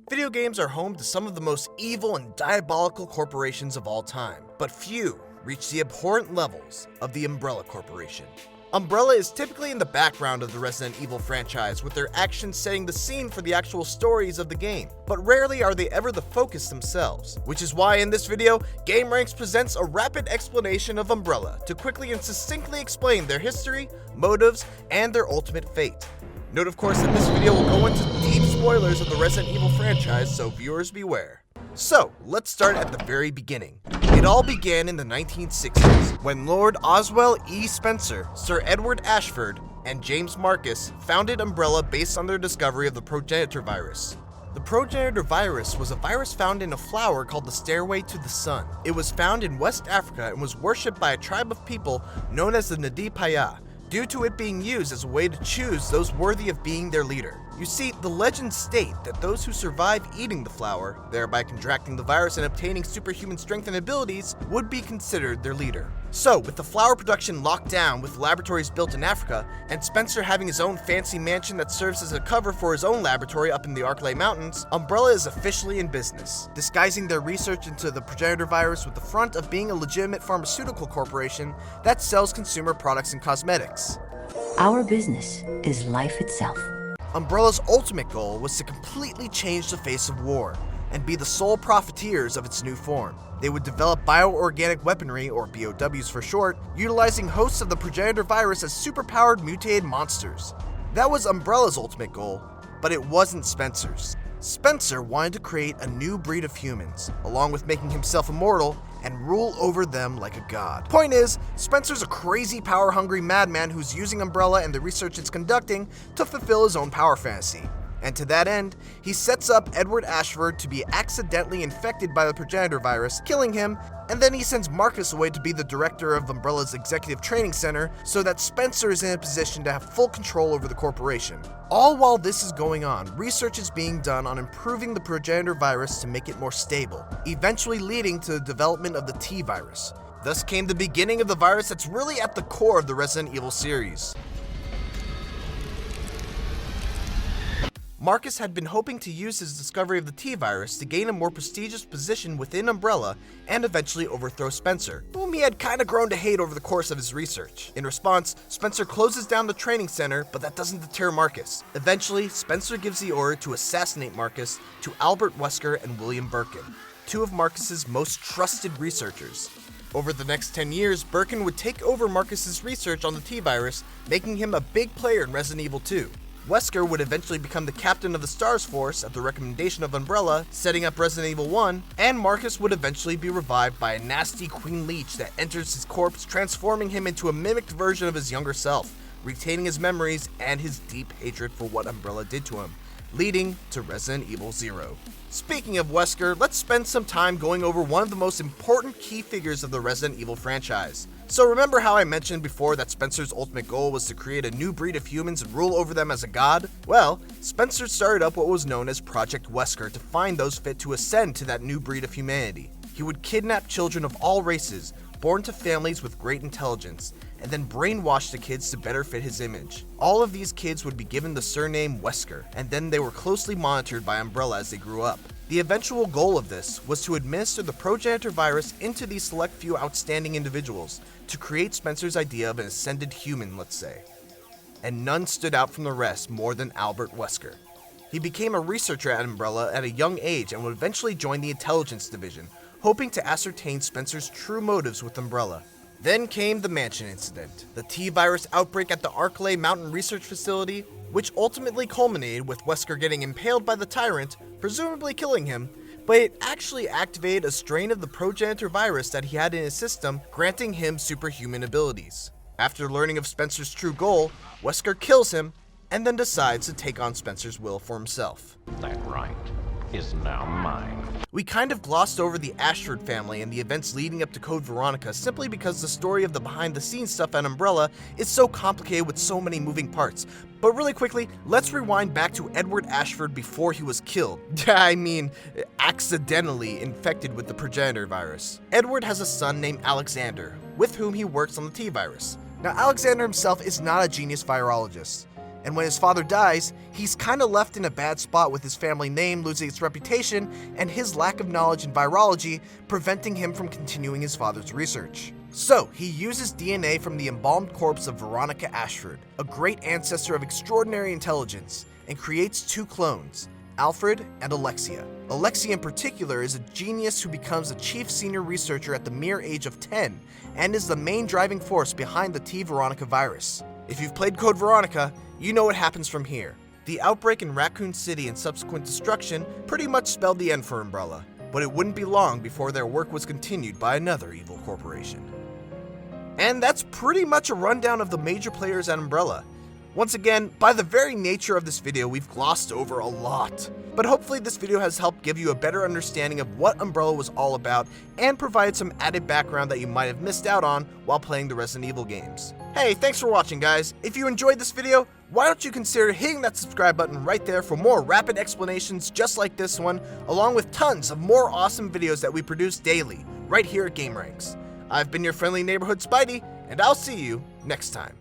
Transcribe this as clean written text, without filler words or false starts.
Video games are home to some of the most evil and diabolical corporations of all time, but few reach the abhorrent levels of the Umbrella Corporation. Umbrella is typically in the background of the Resident Evil franchise, with their actions setting the scene for the actual stories of the game, but rarely are they ever the focus themselves, which is why in this video, GameRanx presents a rapid explanation of Umbrella to quickly and succinctly explain their history, motives, and their ultimate fate. Note of course that this video will go into deep spoilers of the Resident Evil franchise, so viewers beware. So, let's start at the very beginning. It all began in the 1960s, when Lord Oswell E. Spencer, Sir Edward Ashford, and James Marcus founded Umbrella based on their discovery of the PROGENITOR virus. The PROGENITOR virus was a virus found in a flower called the Stairway to the Sun. It was found in West Africa and was worshipped by a tribe of people known as the Nadi Paya, due to it being used as a way to choose those worthy of being their leader. You see, the legends state that those who survive eating the flower, thereby contracting the virus and obtaining superhuman strength and abilities, would be considered their leader. So, with the flower production locked down with laboratories built in Africa, and Spencer having his own fancy mansion that serves as a cover for his own laboratory up in the Arklay Mountains, Umbrella is officially in business, disguising their research into the progenitor virus with the front of being a legitimate pharmaceutical corporation that sells consumer products and cosmetics. Our business is life itself. Umbrella's ultimate goal was to completely change the face of war and be the sole profiteers of its new form. They would develop bioorganic weaponry, or BOWs for short, utilizing hosts of the progenitor virus as superpowered mutated monsters. That was Umbrella's ultimate goal, but it wasn't Spencer's. Spencer wanted to create a new breed of humans, along with making himself immortal and rule over them like a god. Point is, Spencer's a crazy power-hungry madman who's using Umbrella and the research it's conducting to fulfill his own power fantasy. And to that end, he sets up Edward Ashford to be accidentally infected by the progenitor virus, killing him, and then he sends Marcus away to be the director of Umbrella's executive training center so that Spencer is in a position to have full control over the corporation. All while this is going on, research is being done on improving the progenitor virus to make it more stable, eventually leading to the development of the T-virus. Thus came the beginning of the virus that's really at the core of the Resident Evil series. Marcus had been hoping to use his discovery of the T-virus to gain a more prestigious position within Umbrella and eventually overthrow Spencer, whom he had kinda grown to hate over the course of his research. In response, Spencer closes down the training center, but that doesn't deter Marcus. Eventually, Spencer gives the order to assassinate Marcus to Albert Wesker and William Birkin, two of Marcus's most trusted researchers. Over the next 10 years, Birkin would take over Marcus's research on the T-virus, making him a big player in Resident Evil 2. Wesker would eventually become the captain of the STARS force at the recommendation of Umbrella, setting up Resident Evil 1, and Marcus would eventually be revived by a nasty Queen Leech that enters his corpse, transforming him into a mimicked version of his younger self, retaining his memories and his deep hatred for what Umbrella did to him, leading to Resident Evil 0. Speaking of Wesker, let's spend some time going over one of the most important key figures of the Resident Evil franchise. So remember how I mentioned before that Spencer's ultimate goal was to create a new breed of humans and rule over them as a god? Well, Spencer started up what was known as Project Wesker to find those fit to ascend to that new breed of humanity. He would kidnap children of all races, born to families with great intelligence, and then brainwash the kids to better fit his image. All of these kids would be given the surname Wesker, and then they were closely monitored by Umbrella as they grew up. The eventual goal of this was to administer the progenitor virus into these select few outstanding individuals to create Spencer's idea of an ascended human, let's say. And none stood out from the rest more than Albert Wesker. He became a researcher at Umbrella at a young age and would eventually join the intelligence division, hoping to ascertain Spencer's true motives with Umbrella. Then came the mansion incident, the T-virus outbreak at the Arklay Mountain Research Facility, which ultimately culminated with Wesker getting impaled by the tyrant, presumably killing him, but it actually activated a strain of the progenitor virus that he had in his system, granting him superhuman abilities. After learning of Spencer's true goal, Wesker kills him, and then decides to take on Spencer's will for himself. That right is now mine. We kind of glossed over the ASHFORD family and the events leading up to Code Veronica simply because the story of the behind-the-scenes stuff at Umbrella is so complicated with so many moving parts. But really quickly, let's rewind back to Edward Ashford before he was killed. I mean, accidentally infected with the progenitor virus. Edward has a son named Alexander, with whom he works on the T-virus. Now, Alexander himself is not a genius virologist, And when his father dies, he's kinda left in a bad spot with his family name losing its reputation and his lack of knowledge in virology preventing him from continuing his father's research. So, he uses DNA from the embalmed corpse of Veronica Ashford, a great ancestor of extraordinary intelligence, and creates 2 clones, Alfred and Alexia. Alexia in particular is a genius who becomes a chief senior researcher at the mere age of 10 and is the main driving force behind the T. Veronica virus. If you've played Code Veronica, you know what happens from here. The outbreak in Raccoon City and subsequent destruction pretty much spelled the end for Umbrella, but it wouldn't be long before their work was continued by another evil corporation. And that's pretty much a rundown of the major players at Umbrella. Once again, by the very nature of this video, we've glossed over a lot. But hopefully this video has helped give you a better understanding of what Umbrella was all about and provided some added background that you might have missed out on while playing the Resident Evil games. Hey, thanks for watching, guys. If you enjoyed this video, why don't you consider hitting that subscribe button right there for more rapid explanations just like this one, along with tons of more awesome videos that we produce daily, right here at gameranx. I've been your friendly neighborhood Spidey, and I'll see you next time.